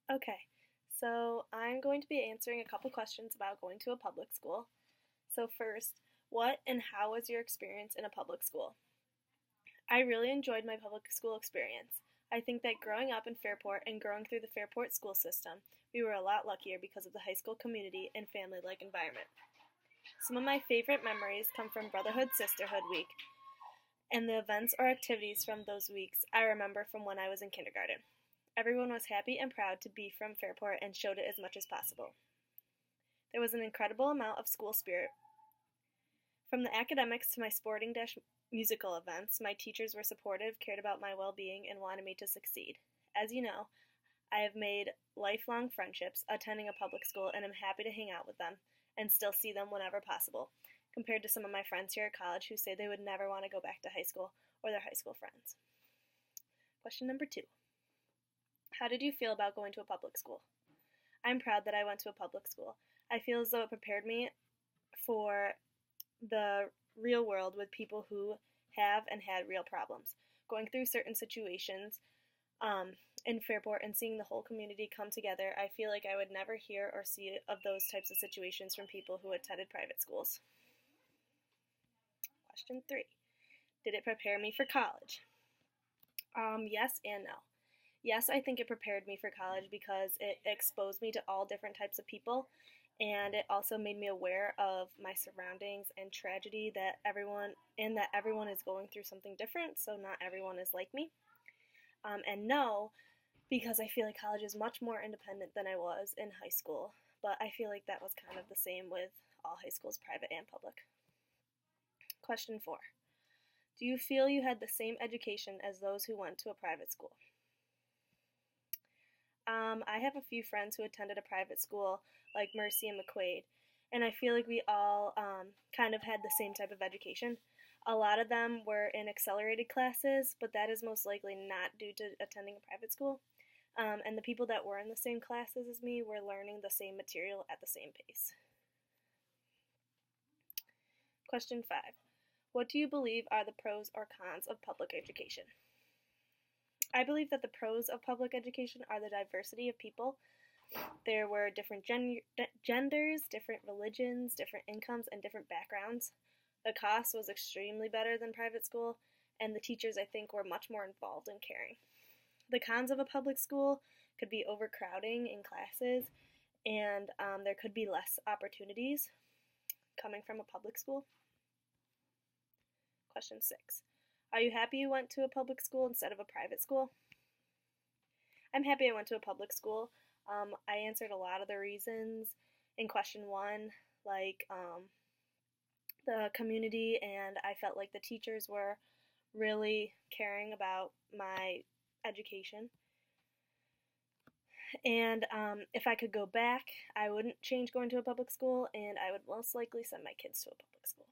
Okay, so I'm going to be answering a couple questions about going to a public school. So, first, what and how was your experience in a public school? I really enjoyed my public school experience. I think that growing up in Fairport and growing through the Fairport school system, we were a lot luckier because of the high school community and family like environment. Some of my favorite memories come from Brotherhood Sisterhood Week and the events or activities from those weeks I remember from when I was in kindergarten. Everyone was happy and proud to be from Fairport and showed it as much as possible. There was an incredible amount of school spirit. From the academics to my sporting musical events, my teachers were supportive, cared about my well being, and wanted me to succeed. As you know, I have made lifelong friendships attending a public school and am happy to hang out with them and still see them whenever possible, compared to some of my friends here at college who say they would never want to go back to high school or their high school friends. Question number 2. How did you feel about going to a public school? I'm proud that I went to a public school. I feel as though it prepared me for the real world with people who have and had real problems. Going through certain situations in Fairport and seeing the whole community come together, I feel like I would never hear or see of those types of situations from people who attended private schools. Question 3. Did it prepare me for college? Yes and no. Yes, I think it prepared me for college because it exposed me to all different types of people, and it also made me aware of my surroundings and tragedy that everyone is going through something different, so not everyone is like me. And no, because I feel like college is much more independent than I was in high school, but I feel like that was kind of the same with all high schools, private and public. Question 4. Do you feel you had the same education as those who went to a private school? I have a few friends who attended a private school like Mercy and McQuaid, and I feel like we all kind of had the same type of education. A lot of them were in accelerated classes, but that is most likely not due to attending a private school. And the people that were in the same classes as me were learning the same material at the same pace. Question 5. What do you believe are the pros or cons of public education? I believe that the pros of public education are the diversity of people. There were different genders, different religions, different incomes, and different backgrounds. The cost was extremely better than private school, and the teachers, I think, were much more involved and caring. The cons of a public school could be overcrowding in classes, and there could be less opportunities coming from a public school. Question 6. Are you happy you went to a public school instead of a private school? I'm happy I went to a public school. I answered a lot of the reasons in question 1, like the community, and I felt like the teachers were really caring about my education. And if I could go back, I wouldn't change going to a public school, and I would most likely send my kids to a public school.